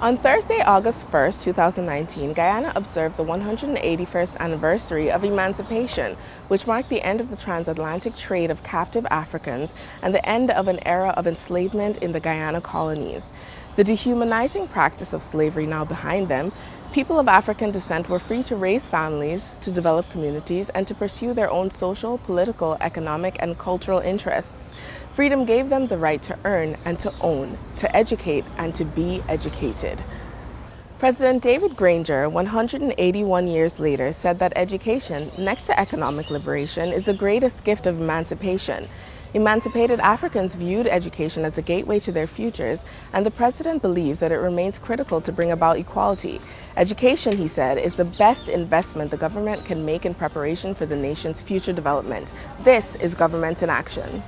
On Thursday, August 1st, 2019, Guyana observed the 181st anniversary of Emancipation, which marked the end of the transatlantic trade of captive Africans and the end of an era of enslavement in the Guyana colonies. The dehumanizing practice of slavery now behind them, people of African descent were free to raise families, to develop communities, and to pursue their own social, political, economic, and cultural interests. Freedom gave them the right to earn and to own, to educate and to be educated. President David Granger, 181 years later, said that education, next to economic liberation, is the greatest gift of emancipation. Emancipated Africans viewed education as the gateway to their futures, and the president believes that it remains critical to bring about equality. Education, he said, is the best investment the government can make in preparation for the nation's future development. This is government in action.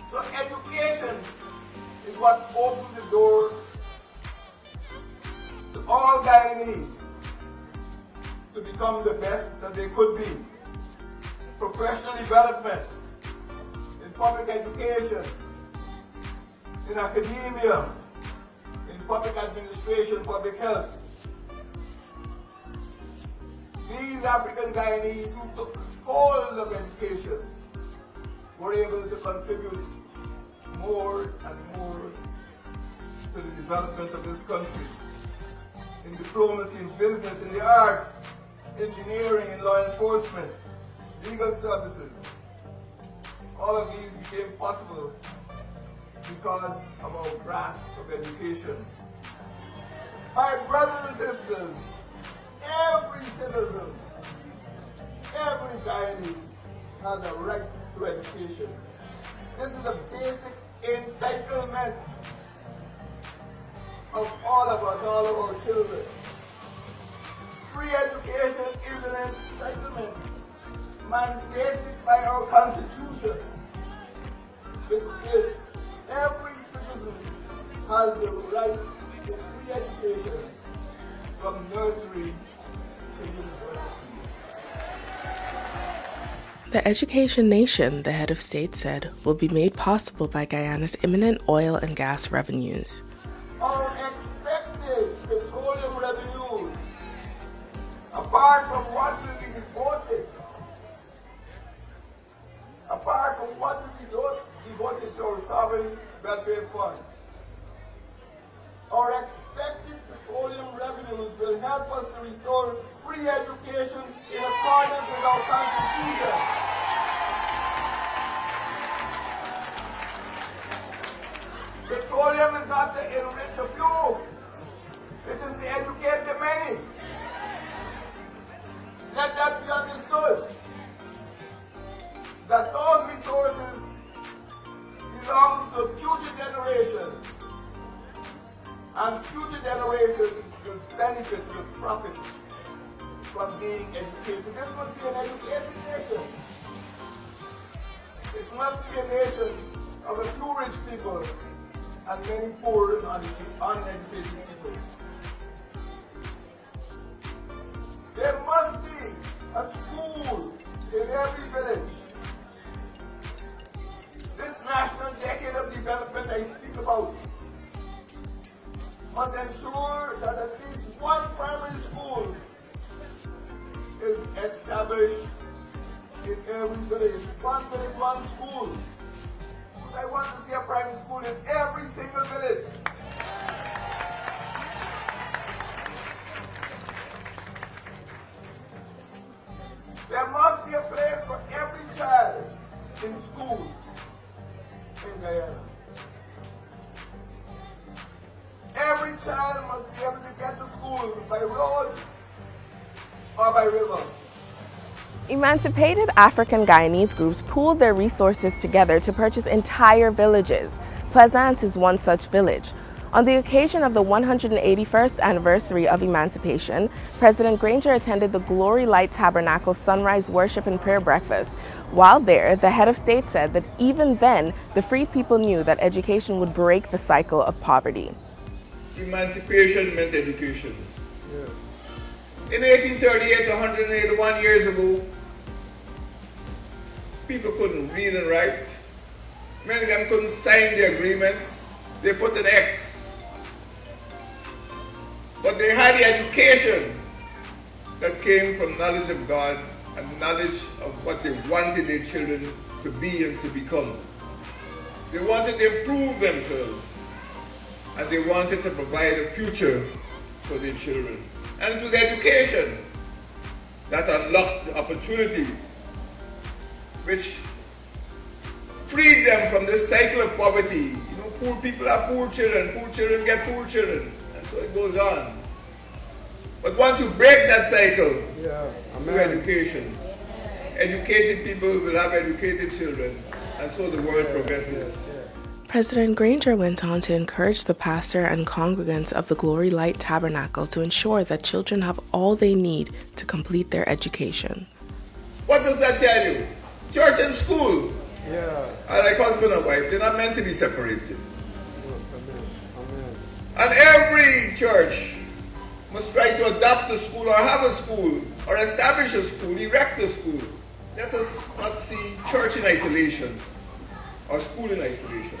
So education is what opens the door to all Guyanese to become the best that they could be. Professional development, in public education, in academia, in public administration, public health. These African Guyanese who took hold of education were able to contribute more and more to the development of this country. In diplomacy, in business, in the arts, engineering, in law enforcement, legal services. All of these became possible because of our grasp of education. My brothers and sisters, every citizen, every Guyanese has a right to education. This is a basic entitlement of all of us, all of our children. Free education is an entitlement mandated by our Constitution, which states every citizen has the right to free education from nursery to university. The education nation, the head of state said, will be made possible by Guyana's imminent oil and gas revenues. Our expected petroleum revenues, apart from what will be devoted, to our sovereign welfare fund, our expected petroleum revenues will help us to restore free education in accordance with our Constitution. Petroleum is not to enrich a few, it is to educate the many. Let that be understood, that those resources belong to future generations, and future generations will benefit, will profit from being educated. This must be an educated nation. It must be a nation of a few rich people and many poor and uneducated people. There must be a school in every village. This national decade of development I speak about must ensure that at least one primary school is established in every village. One village, one school. I want to see a primary school in every single village. There must be a place for every child in school in Guyana. Every child must be able to get to school by road or by river. Emancipated African Guyanese groups pooled their resources together to purchase entire villages. Plaisance is one such village. On the occasion of the 181st anniversary of Emancipation, President Granger attended the Glory Light Tabernacle Sunrise Worship and Prayer Breakfast. While there, the head of state said that even then, the free people knew that education would break the cycle of poverty. Emancipation meant education. Yeah. In 1838, 181 years ago, people couldn't read and write. Many of them couldn't sign the agreements. They put an X. But they had the education that came from knowledge of God and knowledge of what they wanted their children to be and to become. They wanted to improve themselves, and they wanted to provide a future for their children. And it was education that unlocked the opportunities, which freed them from this cycle of poverty. You know, poor people have poor children get poor children, and so it goes on. But once you break that cycle through education, educated people will have educated children, and so the world progresses. President Granger went on to encourage the pastor and congregants of the Glory Light Tabernacle to ensure that children have all they need to complete their education. What does that tell you? Church and school are like husband and wife. They're not meant to be separated. And every church must try to adopt a school or have a school or establish a school, erect a school. Let us not see church in isolation or school in isolation.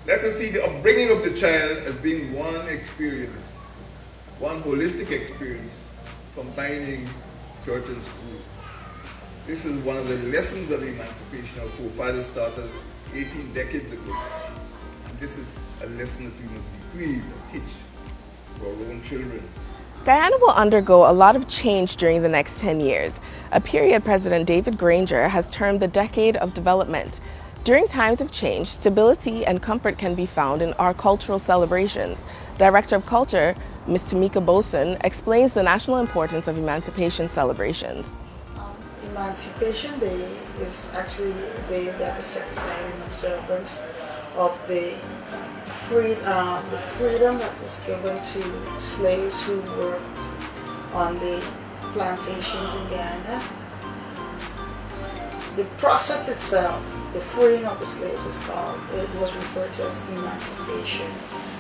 Let us see the upbringing of the child as being one experience, one holistic experience, combining church and school. This is one of the lessons of emancipation our forefathers taught us 18 decades ago. And this is a lesson that we must bequeath and teach to our own children. Guyana will undergo a lot of change during the next 10 years, a period President David Granger has termed the decade of development. During times of change, stability and comfort can be found in our cultural celebrations. Director of Culture, Ms. Tamika Boson, explains the national importance of emancipation celebrations. Emancipation Day is actually a day that is set aside in observance of the freedom that was given to slaves who worked on the plantations in Guyana. The process itself, the freeing of the slaves is called, it was referred to as emancipation.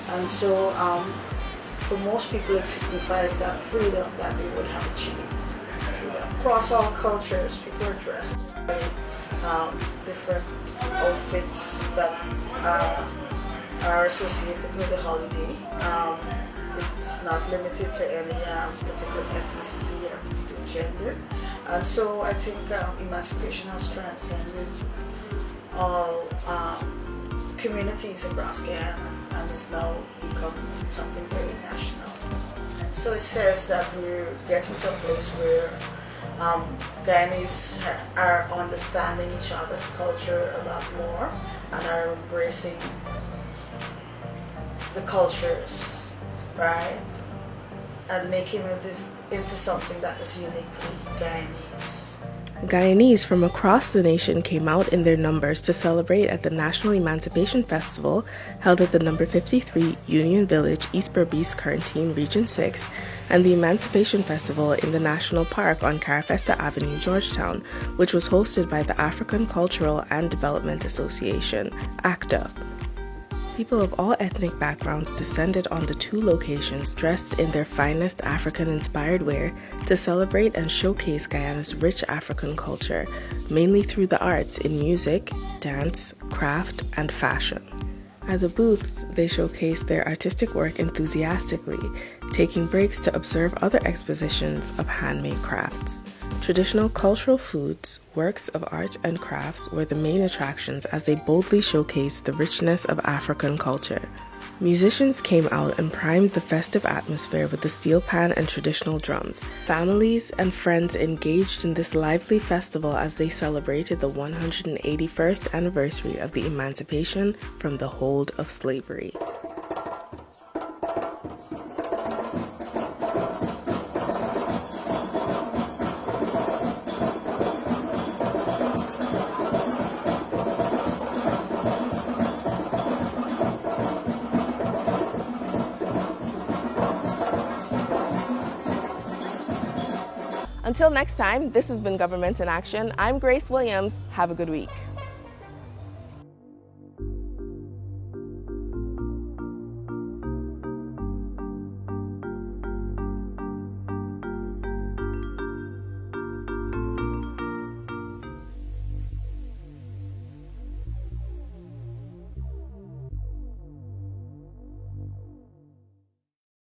And so for most people it signifies that freedom that they would have achieved. Across all cultures, people are dressed in different outfits that are associated with the holiday. It's not limited to any particular ethnicity or particular gender. And so I think emancipation has transcended all communities across Guyana and it's now become something very national. And so it says that we're getting to a place where Guyanese are understanding each other's culture a lot more and are embracing the cultures, right? And making this into something that is uniquely Guyanese. Guyanese from across the nation came out in their numbers to celebrate at the National Emancipation Festival held at the number 53 Union Village, East Berbice, Quarantine, Region 6, and the Emancipation Festival in the National Park on Carafesta Avenue, Georgetown, which was hosted by the African Cultural and Development Association, ACTA. People of all ethnic backgrounds descended on the two locations dressed in their finest African-inspired wear to celebrate and showcase Guyana's rich African culture, mainly through the arts in music, dance, craft, and fashion. At the booths, they showcased their artistic work enthusiastically, taking breaks to observe other expositions of handmade crafts. Traditional cultural foods, works of art, and crafts were the main attractions as they boldly showcased the richness of African culture. Musicians came out and primed the festive atmosphere with the steel pan and traditional drums. Families and friends engaged in this lively festival as they celebrated the 181st anniversary of the emancipation from the hold of slavery. Until next time, this has been Government in Action. I'm Grace Williams. Have a good week.